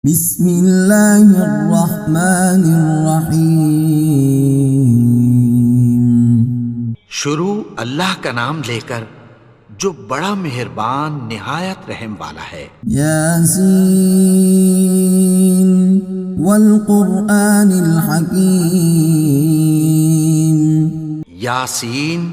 بسم اللہ الرحمن الرحیم۔ شروع اللہ کا نام لے کر جو بڑا مہربان نہایت رحم والا ہے۔ یاسین والقرآن الحکیم۔ یاسین،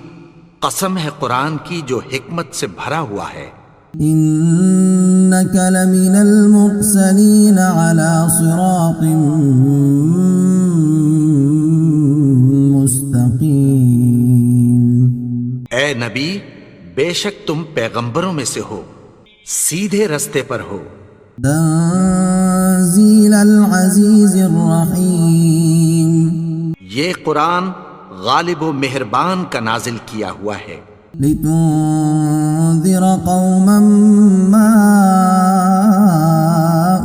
قسم ہے قرآن کی جو حکمت سے بھرا ہوا ہے۔ انک لمن المرسلین علی صراط مستقیم۔ اے نبی، بے شک تم پیغمبروں میں سے ہو، سیدھے رستے پر ہو۔ تنزیل العزیز الرحیم۔ یہ قرآن غالب و مہربان کا نازل کیا ہوا ہے۔ لتنذر قوما ما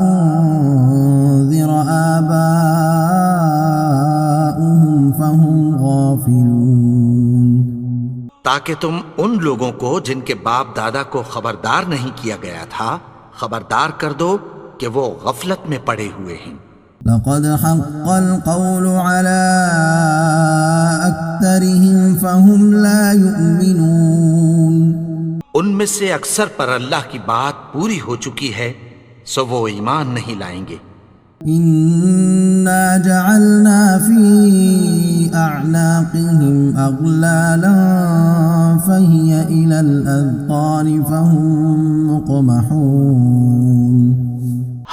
انذر آباؤهم فهم غافلون۔ تاکہ تم ان لوگوں کو جن کے باپ دادا کو خبردار نہیں کیا گیا تھا خبردار کر دو کہ وہ غفلت میں پڑے ہوئے ہیں۔ لقد حق القول على أكثرهم فهم لا يؤمنون۔ ان میں سے اکثر پر اللہ کی بات پوری ہو چکی ہے سو وہ ایمان نہیں لائیں گے۔ إنا جعلنا في أعناقهم أغلالا فهي إلى الأذقان فهم مقمحون۔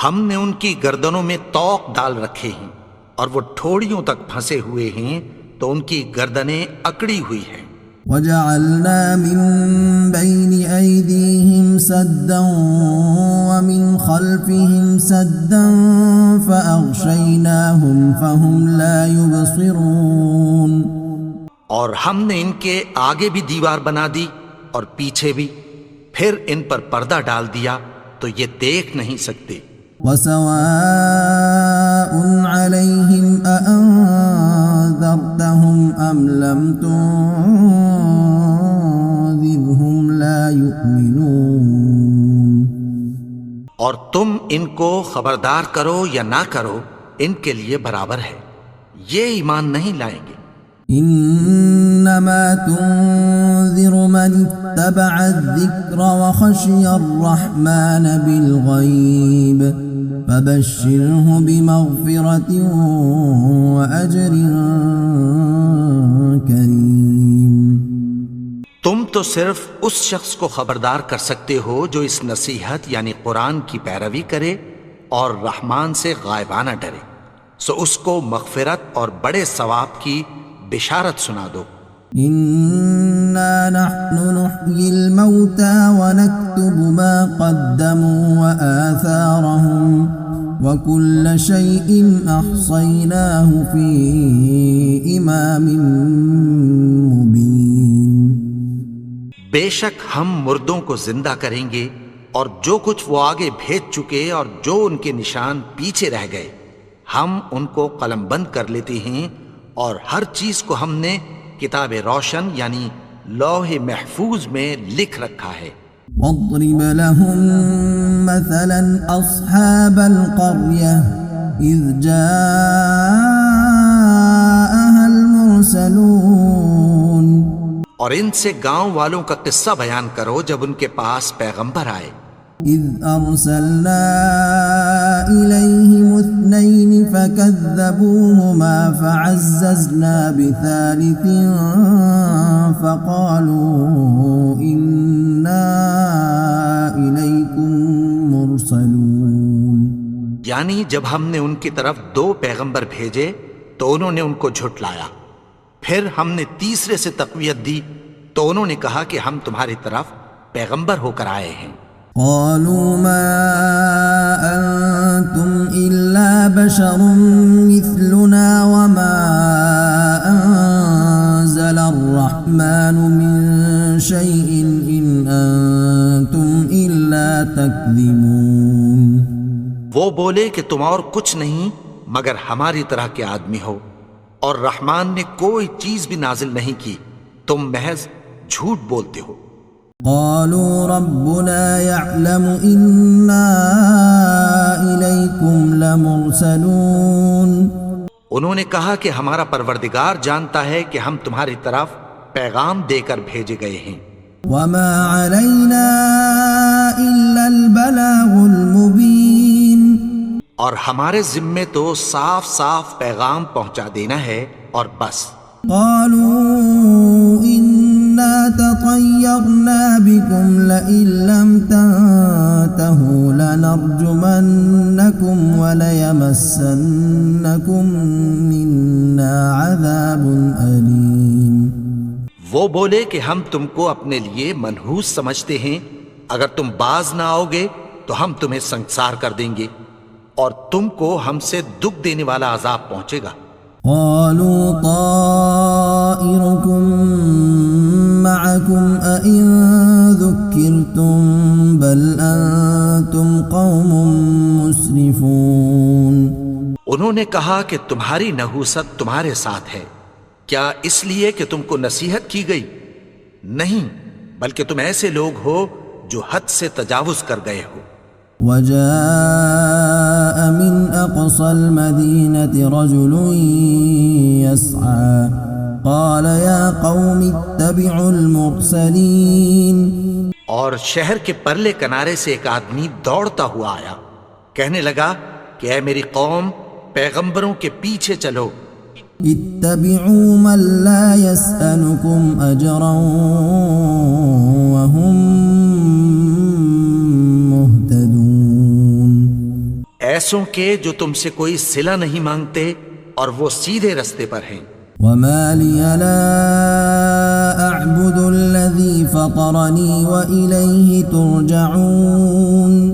ہم نے ان کی گردنوں میں طوق ڈال رکھے ہیں اور وہ ٹھوڑیوں تک پھنسے ہوئے ہیں تو ان کی گردنیں اکڑی ہوئی ہیں۔ وجعلنا من بين أيديهم سدا ومن خلفهم سدا فأغشيناهم فهم لا يبصرون۔ اور ہم نے ان کے آگے بھی دیوار بنا دی اور پیچھے بھی، پھر ان پر پردہ ڈال دیا تو یہ دیکھ نہیں سکتے۔ وسواء عليهم أأنذرتهم أم لم تنذرهم لا يؤمنون۔ اور تم ان کو خبردار کرو یا نہ کرو ان کے لیے برابر ہے، یہ ایمان نہیں لائیں گے۔ انما تنذر من اتبع الذکر وخشی الرحمن بالغیب فبشرہ بمغفرۃ واجر کریم۔ تم تو صرف اس شخص کو خبردار کر سکتے ہو جو اس نصیحت یعنی قرآن کی پیروی کرے اور رحمان سے غائبانہ ڈرے، سو اس کو مغفرت اور بڑے ثواب کی بشارت سنا دو۔ انا نحن نحيي الموتى ونكتب ما قدموا وآثارهم وكل شيء أحصيناه في إمام مبين۔ بے شک ہم مردوں کو زندہ کریں گے اور جو کچھ وہ آگے بھیج چکے اور جو ان کے نشان پیچھے رہ گئے ہم ان کو قلم بند کر لیتے ہیں، اور ہر چیز کو ہم نے کتاب روشن یعنی لوح محفوظ میں لکھ رکھا ہے۔ واضرب لهم مثلا أصحاب القرية إذ جاءها المرسلون۔ اور ان سے گاؤں والوں کا قصہ بیان کرو جب ان کے پاس پیغمبر آئے۔ إذ أرسلنا إليهم اثنين فكذبوهما فعززنا بثالث فقالوا إنا إليكم مرسلون۔ یعنی جب ہم نے ان کی طرف دو پیغمبر بھیجے تو انہوں نے ان کو جھٹلایا، پھر ہم نے تیسرے سے تقویت دی تو انہوں نے کہا کہ ہم تمہاری طرف پیغمبر ہو کر آئے ہیں۔ قالوا ما أنتم إلا بشر مثلنا وما أنزل الرحمن من شيء إن أنتم إلا تكذبون۔ وہ بولے کہ تم اور کچھ نہیں مگر ہماری طرح کے آدمی ہو، اور رحمان نے کوئی چیز بھی نازل نہیں کی، تم محض جھوٹ بولتے ہو۔ قالوا ربنا يعلم إنا إليكم لمرسلون انہوں نے کہا کہ ہمارا پروردگار جانتا ہے کہ ہم تمہاری طرف پیغام دے کر بھیجے گئے ہیں، وما علينا إلا البلاغ المبين اور ہمارے ذمے تو صاف صاف پیغام پہنچا دینا ہے اور بس۔ قالوا إنا تطيرنا بكم لئن لم تنتهوا لنرجمنكم وليمسنكم منا عذاب أليم۔ وہ بولے کہ ہم تم کو اپنے لیے منحوس سمجھتے ہیں، اگر تم باز نہ آؤ گے تو ہم تمہیں سنگسار کر دیں گے اور تم کو ہم سے دکھ دینے والا عذاب پہنچے گا۔ قالوا طائركم معكم أئن ذكرتم بل أنتم قوم مسرفون۔ انہوں نے کہا کہ تمہاری نحوست تمہارے ساتھ ہے، کیا اس لیے کہ تم کو نصیحت کی گئی؟ نہیں، بلکہ تم ایسے لوگ ہو جو حد سے تجاوز کر گئے ہو۔ وجاء من أقصى المدينة رجل يسعى قال يا قوم اتبعوا المرسلين۔ اور شہر کے پرلے کنارے سے ایک آدمی دوڑتا ہوا آیا، کہنے لگا کہ اے میری قوم، پیغمبروں کے پیچھے چلو۔ اتبعوا من لا يسألكم أجرا وهم مهتدون۔ ایسوں کے جو تم سے کوئی صلہ نہیں مانگتے اور وہ سیدھے رستے پر ہیں۔ وما لي لا أعبد الذي فطرني وإليه ترجعون۔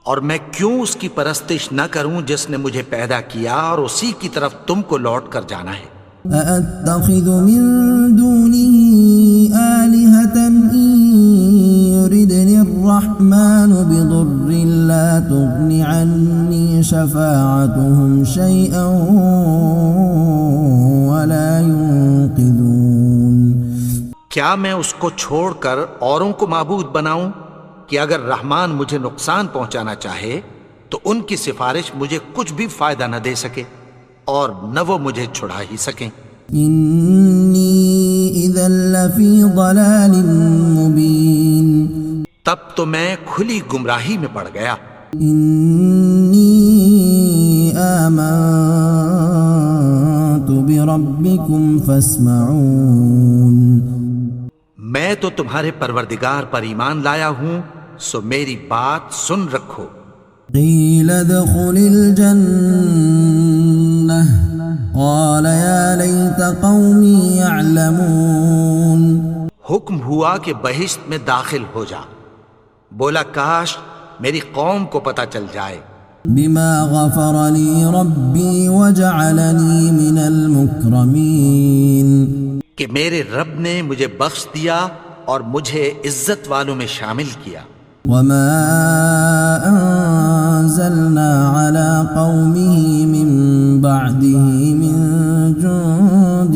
اور میں کیوں اس کی پرستش نہ کروں جس نے مجھے پیدا کیا اور اسی کی طرف تم کو لوٹ کر جانا ہے۔ أأتخذ من دونه آلهة إن يردني الرحمن بضر لا تغن عني شفاعتهم شيئا ولا ينقذون۔ کیا میں اس کو چھوڑ کر اوروں کو معبود بناؤں کہ اگر رحمان مجھے نقصان پہنچانا چاہے تو ان کی سفارش مجھے کچھ بھی فائدہ نہ دے سکے اور نہ وہ مجھے چھڑا ہی سکیں۔ إني إذا لفي ضلال مبين۔ تب تو میں کھلی گمراہی میں پڑ گیا۔ إني آمنت بربكم فاسمعون۔ میں تو تمہارے پروردگار پر ایمان لایا ہوں، سو میری بات سن رکھو۔ قيل ادخل الجنة قال يا ليت قومي يعلمون۔ حکم ہوا کہ بہشت میں داخل ہو جا، بولا کاش میری قوم کو پتہ چل جائے۔ بما غفر لي ربي وجعلني من المكرمين۔ کہ میرے رب نے مجھے بخش دیا اور مجھے عزت والوں میں شامل کیا۔ وما أنزلنا على قومه من بعده من جند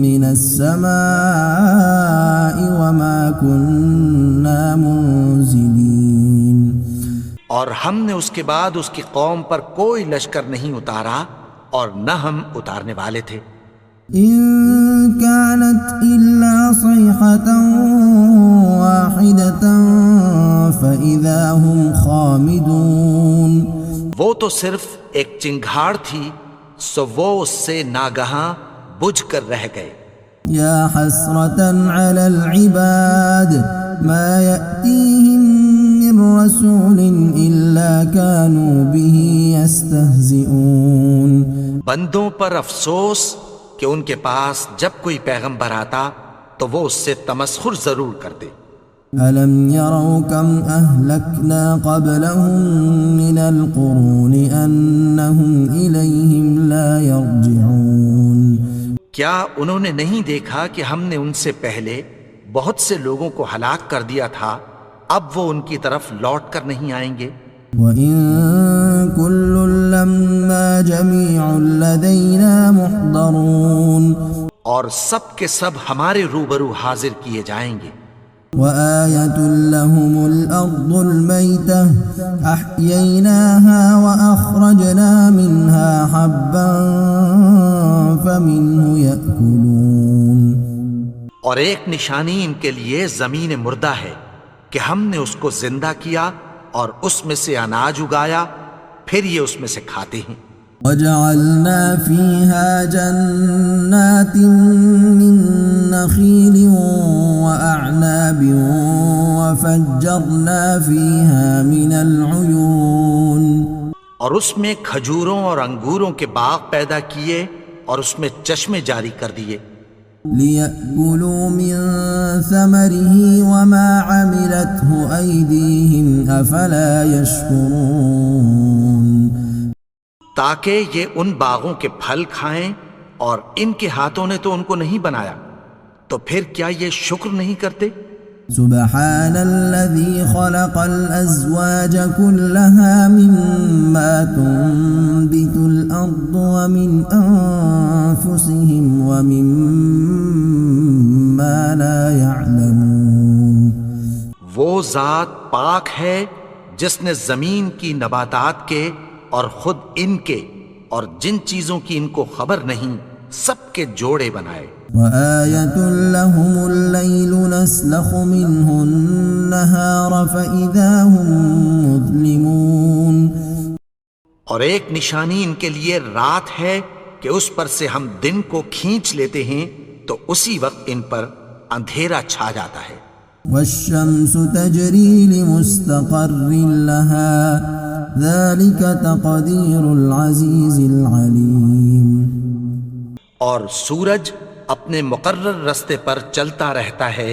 من السماء وما كنا منزلين۔ اور ہم نے اس کے بعد اس کی قوم پر کوئی لشکر نہیں اتارا اور نہ ہم اتارنے والے تھے۔ إن كانت إلا صيحة واحدة فإذا هم خامدون۔ وہ تو صرف ایک چنگھاڑ تھی، سو وہ اس سے ناگہاں بجھ کر رہ گئے۔ يا حسرة على العباد ما يأتيهم من رسول إلا كانوا به يستهزئون۔ بندوں پر افسوس کہ ان کے پاس جب کوئی پیغمبر آتا تو وہ اس سے تمسخر ضرور کرتے۔ ألم يروا كم أهلكنا قبلهم من القرون أنهم إليهم لا يرجعون۔ کیا انہوں نے نہیں دیکھا کہ ہم نے ان سے پہلے بہت سے لوگوں کو ہلاک کر دیا تھا، اب وہ ان کی طرف لوٹ کر نہیں آئیں گے؟ وَإِن كُلٌّ لَّمَّا جَمِيعٌ لَّدَيْنَا مُحْضَرُونَ۔ اور سب کے سب ہمارے روبرو حاضر کیے جائیں گے۔ وآية لهم الأرض الميتة أحييناها وأخرجنا منها حبا فمنه يأكلون. اور ایک نشانی ان کے لیے زمین مردہ ہے کہ ہم نے اس کو زندہ کیا اور اس میں سے اناج اگایا، پھر یہ اس میں سے کھاتے ہیں. وجعلنا فيها جنات من نخيل وأعناب وفجرنا فيها من العيون. اور اس میں کھجوروں اور انگوروں کے باغ پیدا کیے اور اس میں چشمے جاری کر دیے. ليأكلوا من ثمره وما عملته أيديهم أفلا يشكرون. تاکہ یہ ان باغوں کے پھل کھائیں اور ان کے ہاتھوں نے تو ان کو نہیں بنایا، تو پھر کیا یہ شکر نہیں کرتے؟ سبحان الذي خلق الأزواج كلها مما تنبت الأرض ومن أنفسهم ومما لا يعلمون. وہ ذات پاک ہے جس نے زمین کی نباتات کے اور خود ان کے اور جن چیزوں کی ان کو خبر نہیں سب کے جوڑے بنائے. وآية لهم الليل نسلخ منه النهار فإذا هم مظلمون. اور ایک نشانی ان کے لیے رات ہے کہ اس پر سے ہم دن کو کھینچ لیتے ہیں تو اسی وقت ان پر اندھیرا چھا جاتا ہے. والشمس تجري لمستقر لها ذلك تقدير العزيز العليم. اور سورج اپنے مقرر رستے پر چلتا رہتا ہے،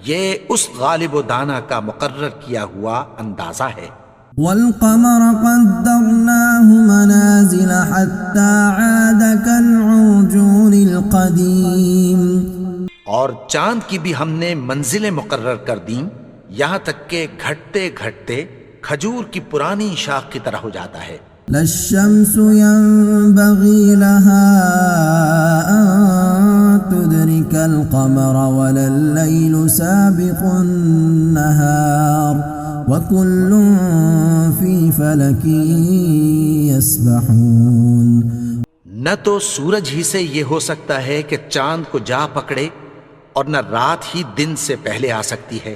یہ اس غالب و دانا کا مقرر کیا ہوا اندازہ ہے. والقمر قدرناه منازل حتى عاد كالعرجون القديم. اور چاند کی بھی ہم نے منزلیں مقرر کر دیں یہاں تک کہ گھٹتے گھٹتے کھجور کی پرانی شاخ کی طرح ہو جاتا ہے. لا الشمس ينبغي لها أن تدرك القمر ولا الليل سابق النهار وكل في فلك يسبحون. نہ تو سورج ہی سے یہ ہو سکتا ہے کہ چاند کو جا پکڑے اور نہ رات ہی دن سے پہلے آ سکتی ہے،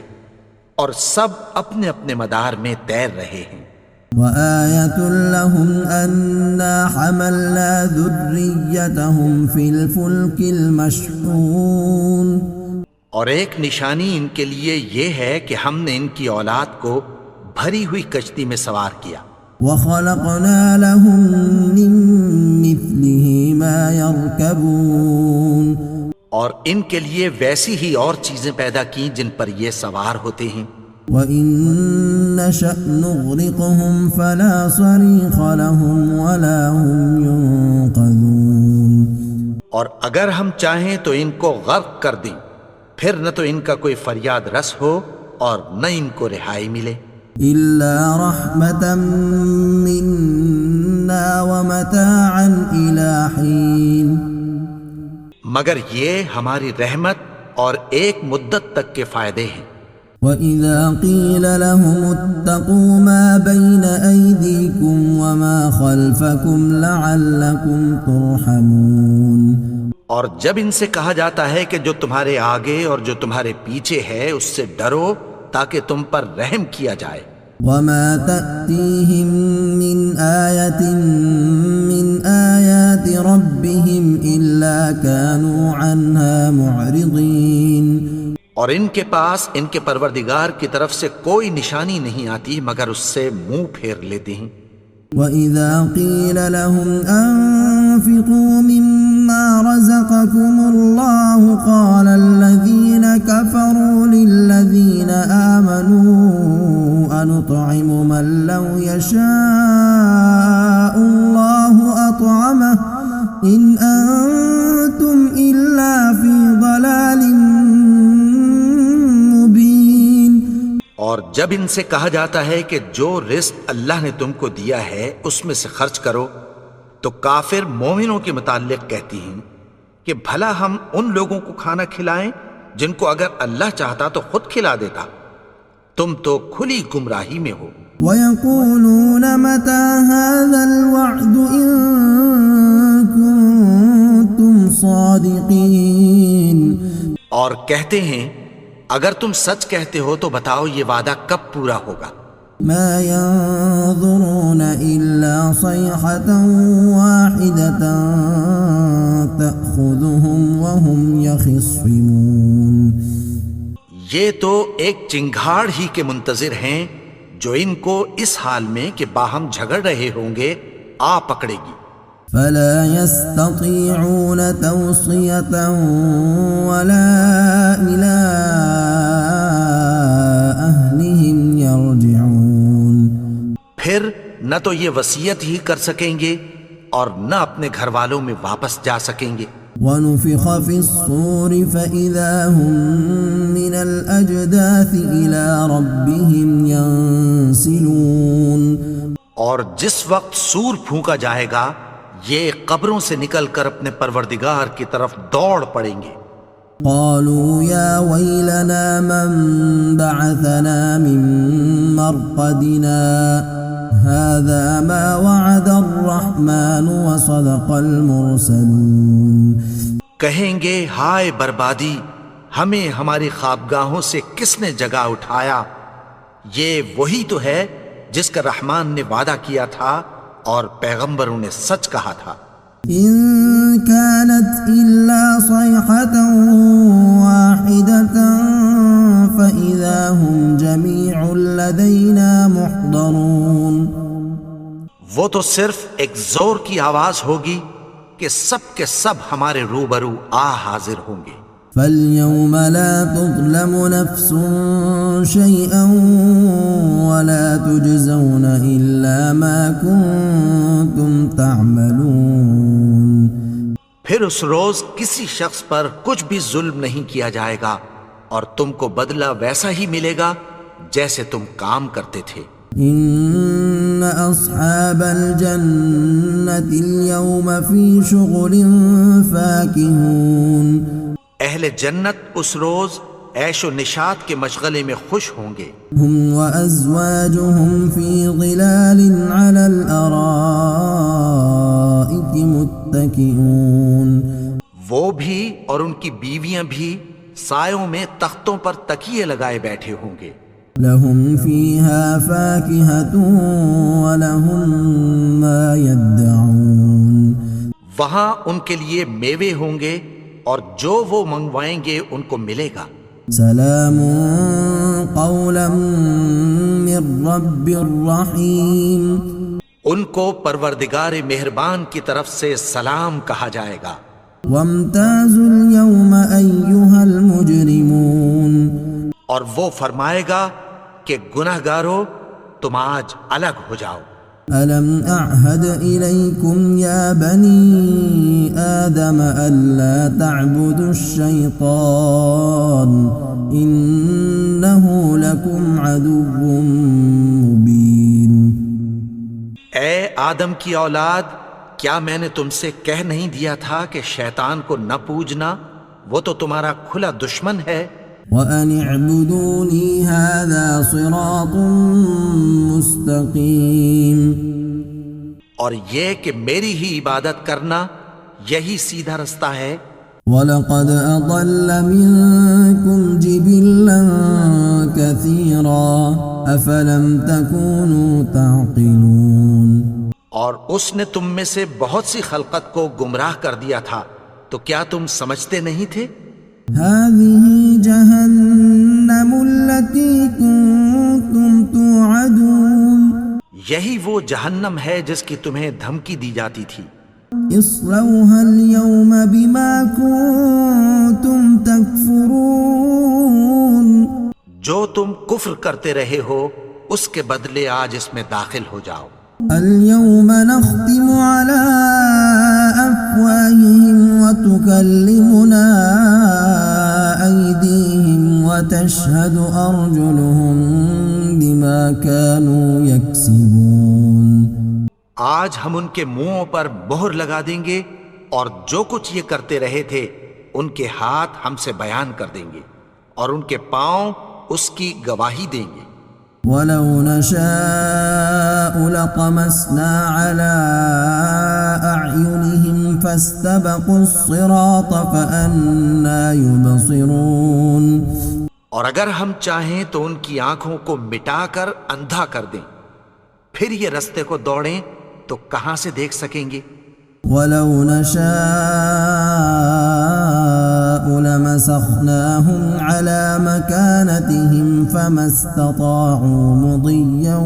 اور سب اپنے اپنے مدار میں تیر رہے ہیں. وآية لهم أنا حملنا ذريتهم في الفلك المشحون. اور ایک نشانی ان کے لیے یہ ہے کہ ہم نے ان کی اولاد کو بھری ہوئی کشتی میں سوار کیا. وخلقنا لهم من مثله ما يركبون. اور ان کے لیے ویسی ہی اور چیزیں پیدا کی جن پر یہ سوار ہوتے ہیں. وَإِن نَّشَأْ نُغْرِقْهُمْ فَلَا صَرِيخَ لَهُمْ وَلَا هُمْ يُنقَذُونَ. اور اگر ہم چاہیں تو ان کو غرق کر دیں، پھر نہ تو ان کا کوئی فریاد رس ہو اور نہ ان کو رہائی ملے. إِلَّا رَحْمَةً مِّنَّا وَمَتَاعًا إِلَىٰ حِينٍ. مگر یہ ہماری رحمت اور ایک مدت تک کے فائدے ہیں. وَإِذَا قِيلَ لَهُمُ اتَّقُوا مَا بَيْنَ أَيْدِيكُمْ وَمَا خَلْفَكُمْ لَعَلَّكُمْ تُرْحَمُونَ. اور جب ان سے کہا جاتا ہے کہ جو تمہارے آگے اور جو تمہارے پیچھے ہے اس سے ڈرو تاکہ تم پر رحم کیا جائے. وَمَا تَأْتِيهِم مِّنْ آيَةٍ مِّنْ آيَاتِ رَبِّهِمْ إِلَّا كَانُوا عَنْهَا مُعْرِضِينَ. اور ان کے پاس ان کے پروردگار کی طرف سے کوئی نشانی نہیں آتی مگر اس سے منہ پھیر لیتے ہیں. وَإِذَا قِيلَ لَهُمْ أَنفِقُوا مِمَّا رَزَقَكُمُ اللَّهُ قَالَ الَّذِينَ كَفَرُوا لِلَّذِينَ آمَنُوا أَنُطْعِمُ مَن لَّوْ يَشَاءُ اللَّهُ أَطْعَمَهُ إِنْ أَنتُمْ إِلَّا فِي ضَلَالٍ مُّبِينٍ. اور جب ان سے کہا جاتا ہے کہ جو رزق اللہ نے تم کو دیا ہے اس میں سے خرچ کرو تو کافر مومنوں کے متعلق کہتی ہیں کہ بھلا ہم ان لوگوں کو کھانا کھلائیں جن کو اگر اللہ چاہتا تو خود کھلا دیتا. تم تو کھلی گمراہی میں ہو. وَيَقُولُونَ مَتَى هَذَا الْوَعْدُ إِن كُنتُمْ صَادِقِينَ. اور کہتے ہیں اگر تم سچ کہتے ہو تو بتاؤ یہ وعدہ کب پورا ہوگا. مَا يَنظُرُونَ إِلَّا صَيْحَةً وَاحِدَةً تَأْخُذُهُمْ وَهُمْ يَخِصِّمُونَ. یہ تو ایک چنگھاڑ ہی کے منتظر ہیں جو ان کو اس حال میں کہ باہم جھگڑ رہے ہوں گے آ پکڑے گی. فَلَا يَسْتَطِيعُونَ تَوْصِيَةً وَلَا إِلَىٰ أَهْلِهِمْ يَرْجِعُونَ. پھر نہ تو یہ وصیت ہی کر سکیں گے اور نہ اپنے گھر والوں میں واپس جا سکیں گے. وَنُفِخَ فِي الصُّورِ فَإِذَا هُم مِّنَ الْأَجْدَاثِ إِلَىٰ رَبِّهِمْ يَنسِلُونَ. اور جس وقت سور پھونکا جائے گا یہ قبروں سے نکل کر اپنے پروردگار کی طرف دوڑ پڑیں گے. قالوا يا ويلنا من بعثنا من مرقدنا هذا ما وعد الرحمن وصدق المرسلون. کہیں گے ہائے بربادی، ہمیں ہماری خوابگاہوں سے کس نے جگا اٹھایا. یہ وہی تو ہے جس کا رحمان نے وعدہ کیا تھا اور پیغمبروں نے سچ کہا تھا. إن كانت إلا صيحة واحدة فإذا هم جميع لدينا محضرون. وہ تو صرف ایک زور کی آواز ہوگی کہ سب کے سب ہمارے روبرو حاضر ہوں گے. فَالْيَوْمَ لَا تُظْلَمُ نَفْسٌ شَيْئًا وَلَا تُجْزَوْنَ إِلَّا مَا كُنتُمْ تَعْمَلُونَ. پھر اس روز کسی شخص پر کچھ بھی ظلم نہیں کیا جائے گا اور تم کو بدلہ ویسا ہی ملے گا جیسے تم کام کرتے تھے. إِنَّ أَصْحَابَ الْجَنَّةِ الْيَوْمَ فِي شُغُلٍ فَاكِهُونَ. اہل جنت اس روز عیش و نشاط کے مشغلے میں خوش ہوں گے. هم وأزواجهم في ظلال على الأرائك متكئون. وہ بھی اور ان کی بیویاں بھی سایوں میں تختوں پر تکیے لگائے بیٹھے ہوں گے. لهم فيها فاكهة ولهم ما يدعون. وہاں ان کے لیے میوے ہوں گے اور جو وہ منگوائیں گے ان کو ملے گا. سلام قولا من رب الرحیم. ان کو پروردگار مہربان کی طرف سے سلام کہا جائے گا. وامتازوا اليوم أيها المجرمون. اور وہ فرمائے گا کہ گنہگارو تم آج الگ ہو جاؤ. ألم أعهد إليكم يا بني آدم ألا تعبدوا الشيطان إنه لكم عدو مبين. اے آدم کی اولاد، کیا میں نے تم سے کہہ نہیں دیا تھا کہ شیطان کو نہ پوجنا، وہ تو تمہارا کھلا دشمن ہے. وَأَنِ اعْبُدُونِي هَذَا صِرَاطٌ مُسْتَقِيمٌ. اور یہ کہ میری ہی عبادت کرنا یہی سیدھا رستہ ہے. وَلَقَدْ أَضَلَّ مِنكُمْ جِبِلًّا كَثِيرًا أَفَلَمْ تَكُونُوا تَعْقِلُونَ. اور اس نے تم میں سے بہت سی خلقت کو گمراہ کر دیا تھا، تو کیا تم سمجھتے نہیں تھے؟ هذه جهنم التي كنتم توعدون. یہی وہ جہنم ہے جس کی تمہیں دھمکی دی جاتی تھی. اصلوها اليوم بما كنتم تكفرون. جو تم کفر کرتے رہے ہو اس کے بدلے آج اس میں داخل ہو جاؤ. اليوم نختم على أفواههم وتكلمنا أيديهم وتشهد أرجلهم بما كانوا يكسبون. آج ہم ان کے منہوں پر مہر لگا دیں گے اور جو کچھ یہ کرتے رہے تھے ان کے ہاتھ ہم سے بیان کر دیں گے اور ان کے پاؤں اس کی گواہی دیں گے۔ وَلَوْ نَشَاءُ لَطَمَسْنَا عَلَىٰ أَعْيُنِهِمْ فَاسْتَبَقُوا الصِّرَاطَ فَأَنَّىٰ يُبْصِرُونَ۔ اور اگر ہم چاہیں تو ان کی آنکھوں کو مٹا کر اندھا کر دیں، پھر یہ رستے کو دوڑیں تو کہاں سے دیکھ سکیں گے؟ وَلَوْ نَشَاءُ لَمَسَخْنَاهُمْ عَلَىٰ مَكَانَتِهِمْ فَمَا اسْتَطَاعُوا مُضِيًّا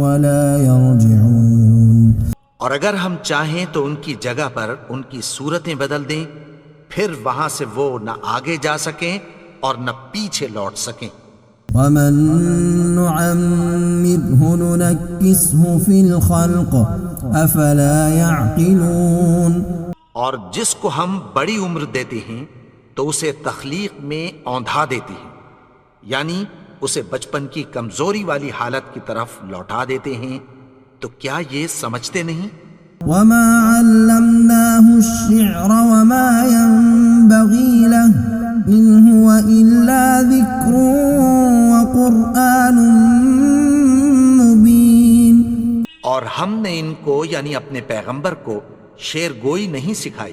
وَلَا يَرْجِعُونَ۔ اور اگر ہم چاہیں تو ان کی جگہ پر ان کی صورتیں بدل دیں، پھر وہاں سے وہ نہ آگے جا سکیں اور نہ پیچھے لوٹ سکیں۔ وَمَن نُّعَمِّرْهُ نُنَكِّسْهُ فِي الْخَلْقِ أَفَلَا يَعْقِلُونَ۔ اور جس کو ہم بڑی عمر دیتے ہیں تو اسے تخلیق میں اوندھا دیتے ہیں، یعنی اسے بچپن کی کمزوری والی حالت کی طرف لوٹا دیتے ہیں، تو کیا یہ سمجھتے نہیں؟ وَمَا عَلَّمْنَاهُ الشِّعْرَ وَمَا يَنبَغِي لَهُ إِنْ هُوَ إِلَّا ذِكْرٌ وَقُرْآنٌ مُبِينٌ۔ اور ہم نے ان کو یعنی اپنے پیغمبر کو شعر گوئی نہیں سکھائی،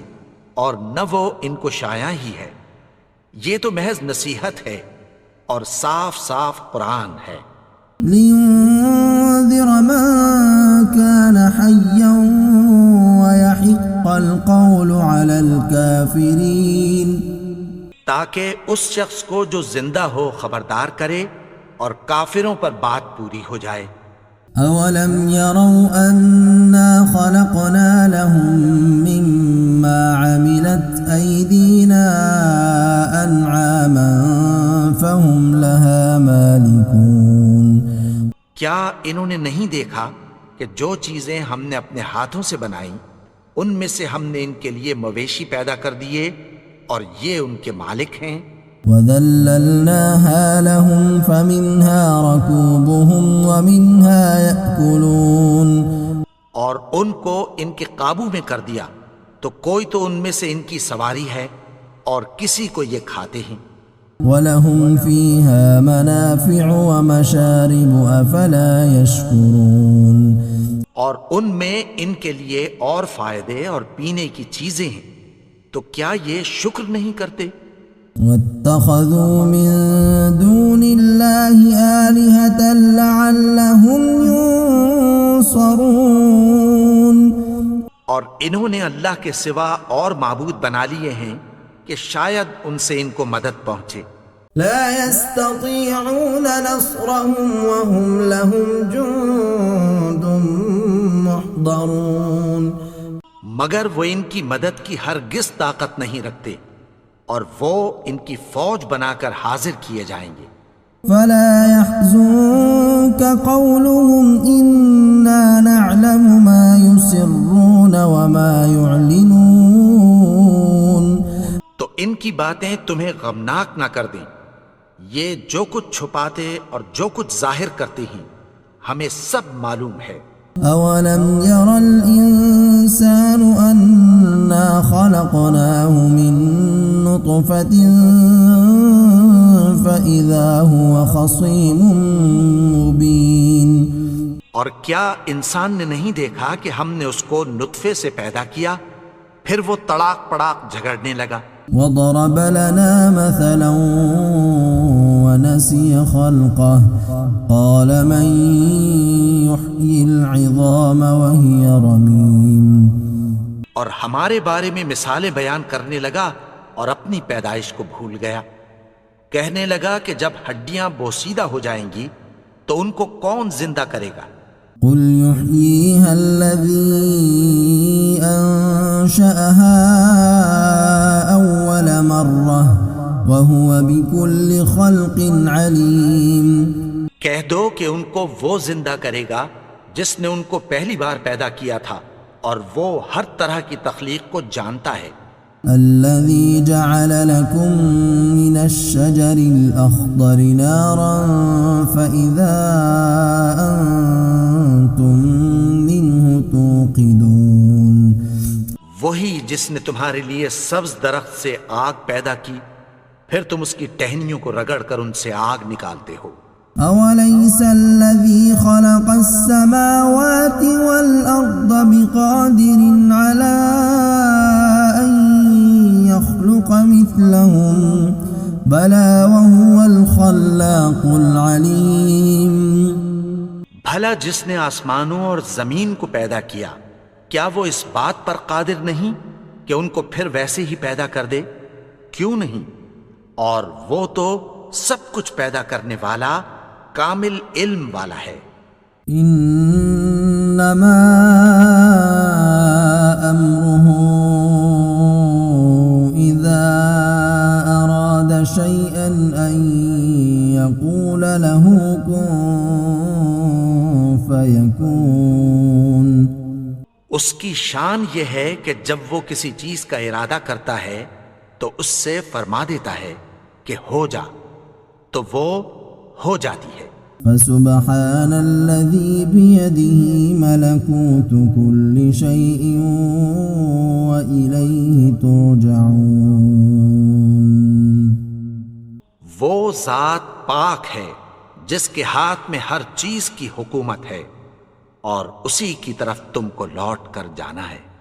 اور نہ وہ ان کو شایع ہی ہے، یہ تو محض نصیحت ہے اور صاف صاف قرآن ہے۔ لِيُنذِرَ مَن كَانَ حَيًّا وَيَحِقَّ الْقَوْلُ عَلَى الْكَافِرِينَ، تاکہ اس شخص کو جو زندہ ہو خبردار کرے اور کافروں پر بات پوری ہو جائے۔ أَوَلَمْ يَرَوْا أَنَّا خَلَقْنَا لَهُم مِّمَّا عَمِلَتْ أَيْدِينَا أَنْعَامًا فَهُمْ لَهَا مَالِكُونَ۔ کیا انہوں نے نہیں دیکھا کہ جو چیزیں ہم نے اپنے ہاتھوں سے بنائیں ان میں سے ہم نے ان کے لیے مویشی پیدا کر دیے اور یہ ان کے مالک ہیں۔ وَذَلَّلْنَاهَا لَهُمْ فَمِنْهَا رَكُوبُهُمْ وَمِنْهَا يَأْكُلُونَ۔ اور ان کو ان کے قابو میں کر دیا تو کوئی تو ان میں سے ان کی سواری ہے اور کسی کو یہ کھاتے ہیں۔ وَلَهُمْ فِيهَا مَنَافِعُ وَمَشَارِبُ أَفَلَا يَشْكُرُونَ۔ اور ان میں ان کے لیے اور فائدے اور پینے کی چیزیں ہیں، تو کیا یہ شکر نہیں کرتے؟ وَاتَّخَذُوا مِن دُونِ اللَّهِ آلِهَةً لَعَلَّهُمْ يُنصَرُونَ۔ اور انہوں نے اللہ کے سوا اور معبود بنا لیے ہیں کہ شاید ان سے ان کو مدد پہنچے۔ لا يستطيعون نصرهم وهم لهم جند محضرون۔ مگر وہ ان کی مدد کی ہرگز طاقت نہیں رکھتے اور وہ ان کی فوج بنا کر حاضر کیے جائیں گے۔ فلا يحزنك قولهم إنا نعلم ما يسرون وما يعلنون۔ تو ان کی باتیں تمہیں غمناک نہ کر دیں، یہ جو کچھ چھپاتے اور جو کچھ ظاہر کرتے ہیں ہمیں سب معلوم ہے۔ أولم ير الإنسان أنا خلقناه من نطفة فإذا هو خصيم مبين۔ اور کیا انسان نے نہیں دیکھا کہ ہم نے اس کو نطفے سے پیدا کیا، پھر وہ تڑاک پڑاک جھگڑنے لگا۔ وضرب لنا مثلا ونسي خلقه قال من يحيي العظام وهي رميم۔ اور ہمارے بارے میں مثالیں بیان کرنے لگا اور اپنی پیدائش کو بھول گیا، کہنے لگا کہ جب ہڈیاں بوسیدہ ہو جائیں گی تو ان کو کون زندہ کرے گا؟ قل يحييها الذي أنشأها أول مرة وهو بكل خلق عليم۔ کہہ دو کہ ان کو وہ زندہ کرے گا جس نے ان کو پہلی بار پیدا کیا تھا اور وہ ہر طرح کی تخلیق کو جانتا ہے۔ الذي جعل لكم من الشجر الأخضر نارا فإذا أنتم منه توقدون۔ وہی جس نے تمہارے لیے سبز درخت سے آگ پیدا کی، پھر تم اس کی ٹہنیوں کو رگڑ کر ان سے آگ نکالتے ہو۔ أوليس الذي خلق السماوات والأرض بقادر على أن يخلق مثلهم بلى وهو الخلاق العليم۔ بھلا جس نے آسمانوں اور زمین کو پیدا کیا، کیا وہ اس بات پر قادر نہیں کہ ان کو پھر ویسے ہی پیدا کر دے؟ کیوں نہیں؟ اور وہ تو سب کچھ پیدا کرنے والا، کامل علم والا ہے۔ انما امره اذا اراد شيئا ان يقول له كن فيكون۔ اس کی شان یہ ہے کہ جب وہ کسی چیز کا ارادہ کرتا ہے تو اس سے فرما دیتا ہے کہ ہو جا، تو وہ ہو جاتی ہے۔ فسبحان الذي بيده ملكوت كل شيء وإليه ترجعون۔ وہ ذات پاک ہے جس کے ہاتھ میں ہر چیز کی حکومت ہے، اور اسی کی طرف تم کو لوٹ کر جانا ہے۔